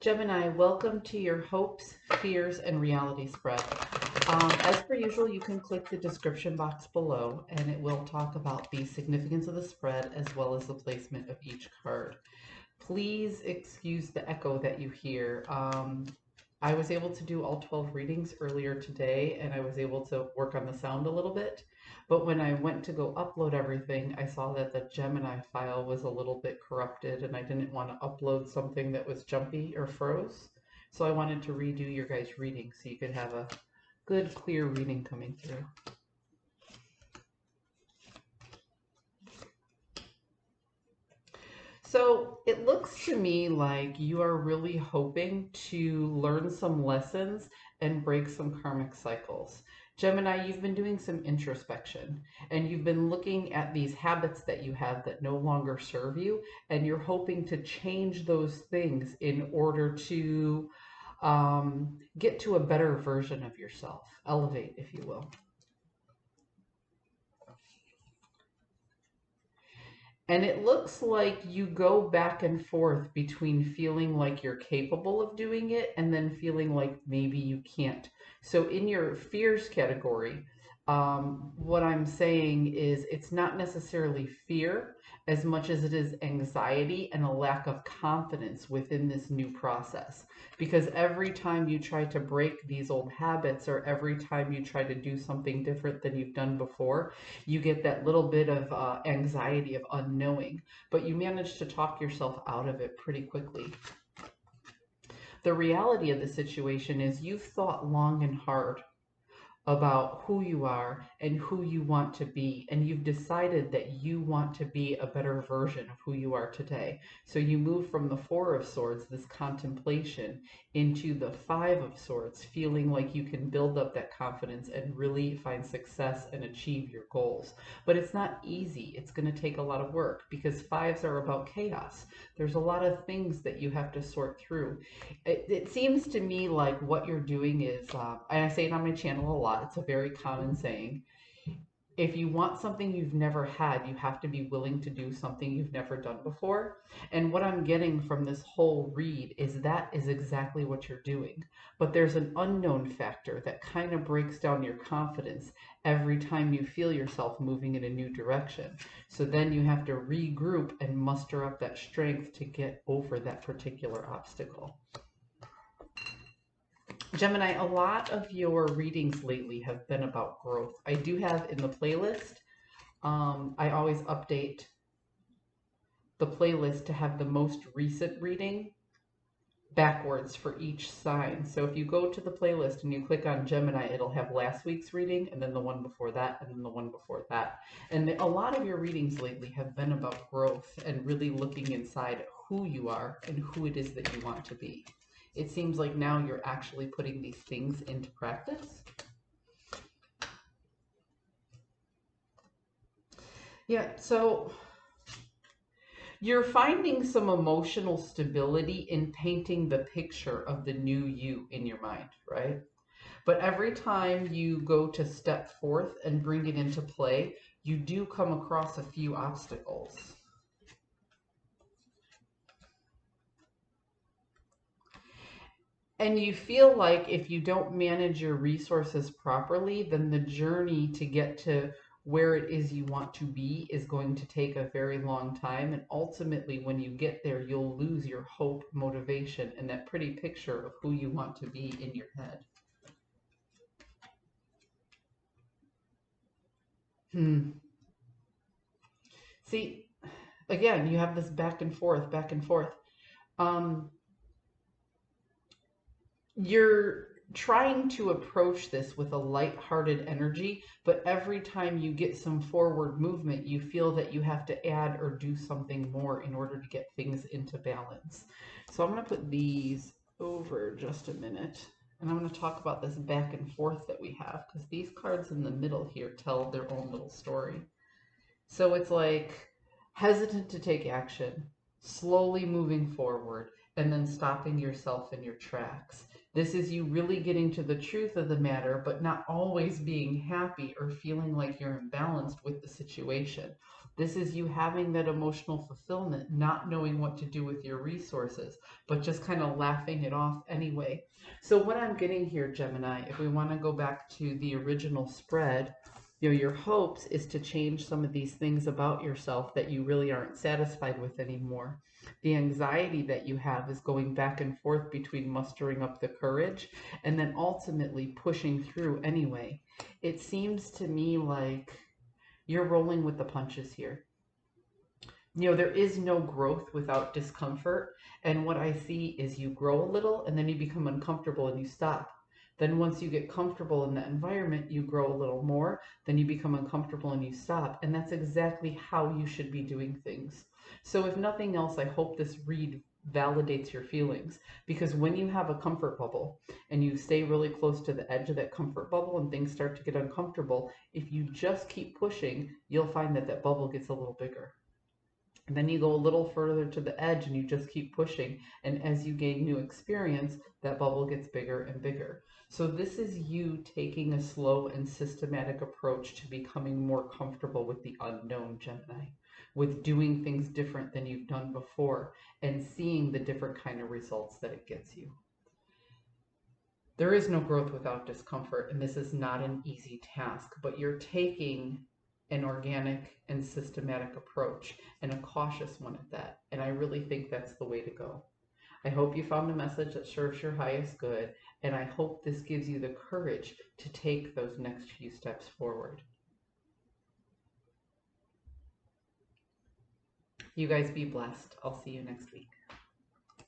Gemini, welcome to your hopes, fears, and reality spread. As per usual, you can click the description box below and it will talk about the significance of the spread as well as the placement of each card. Please excuse the echo that you hear. I was able to do all 12 readings earlier today and I was able to work on the sound a little bit. But when I went to go upload everything, I saw that the Gemini file was a little bit corrupted and I didn't want to upload something that was jumpy or froze. So I wanted to redo your guys' reading so you could have a good, clear reading coming through. So it looks to me like you are really hoping to learn some lessons and break some karmic cycles. Gemini, you've been doing some introspection and you've been looking at these habits that you have that no longer serve you, and you're hoping to change those things in order to get to a better version of yourself, elevate, if you will. And it looks like you go back and forth between feeling like you're capable of doing it and then feeling like maybe you can't. So in your fears category, what I'm saying is it's not necessarily fear as much as it is anxiety and a lack of confidence within this new process. Because every time you try to break these old habits or every time you try to do something different than you've done before, you get that little bit of anxiety of unknowing, but you manage to talk yourself out of it pretty quickly. The reality of the situation is you've thought long and hard about who you are and who you want to be, and you've decided that you want to be a better version of who you are today. So you move from the Four of Swords, this contemplation, into the Five of Swords, feeling like you can build up that confidence and really find success and achieve your goals. But it's not easy. It's going to take a lot of work because fives are about chaos. There's a lot of things that you have to sort through. It seems to me like what you're doing is, and I say it on my channel a lot, it's a very common saying, if you want something you've never had, you have to be willing to do something you've never done before. And what I'm getting from this whole read is that is exactly what you're doing. But there's an unknown factor that kind of breaks down your confidence every time you feel yourself moving in a new direction. So then you have to regroup and muster up that strength to get over that particular obstacle. Gemini, a lot of your readings lately have been about growth. I do have in the playlist, I always update the playlist to have the most recent reading backwards for each sign. So if you go to the playlist and you click on Gemini, it'll have last week's reading and then the one before that and then the one before that. And a lot of your readings lately have been about growth and really looking inside who you are and who it is that you want to be. It seems like now you're actually putting these things into practice. Yeah, so you're finding some emotional stability in painting the picture of the new you in your mind, right? But every time you go to step forth and bring it into play, you do come across a few obstacles. And you feel like if you don't manage your resources properly, then the journey to get to where it is you want to be is going to take a very long time. And ultimately, when you get there, you'll lose your hope, motivation, and that pretty picture of who you want to be in your head. See, again, you have this back and forth, back and forth. You're trying to approach this with a light-hearted energy, but every time you get some forward movement, you feel that you have to add or do something more in order to get things into balance. So I'm going to put these over just a minute, and I'm going to talk about this back and forth that we have, because these cards in the middle here tell their own little story. So it's like hesitant to take action, slowly moving forward, and then stopping yourself in your tracks. This is you really getting to the truth of the matter, but not always being happy or feeling like you're imbalanced with the situation. This is you having that emotional fulfillment, not knowing what to do with your resources, but just kind of laughing it off anyway. So what I'm getting here, Gemini, if we want to go back to the original spread, your hopes is to change some of these things about yourself that you really aren't satisfied with anymore. The anxiety that you have is going back and forth between mustering up the courage and then ultimately pushing through anyway. It seems to me like you're rolling with the punches here. There is no growth without discomfort. And what I see is you grow a little and then you become uncomfortable and you stop. Then once you get comfortable in that environment, you grow a little more, then you become uncomfortable and you stop. And that's exactly how you should be doing things. So if nothing else, I hope this read validates your feelings, because when you have a comfort bubble and you stay really close to the edge of that comfort bubble and things start to get uncomfortable, if you just keep pushing, you'll find that that bubble gets a little bigger. And then you go a little further to the edge and you just keep pushing. And as you gain new experience, that bubble gets bigger and bigger. So this is you taking a slow and systematic approach to becoming more comfortable with the unknown, Gemini, with doing things different than you've done before and seeing the different kind of results that it gets you. There is no growth without discomfort, and this is not an easy task, but you're taking an organic and systematic approach, and a cautious one at that. And I really think that's the way to go. I hope you found a message that serves your highest good, and I hope this gives you the courage to take those next few steps forward. You guys be blessed. I'll see you next week.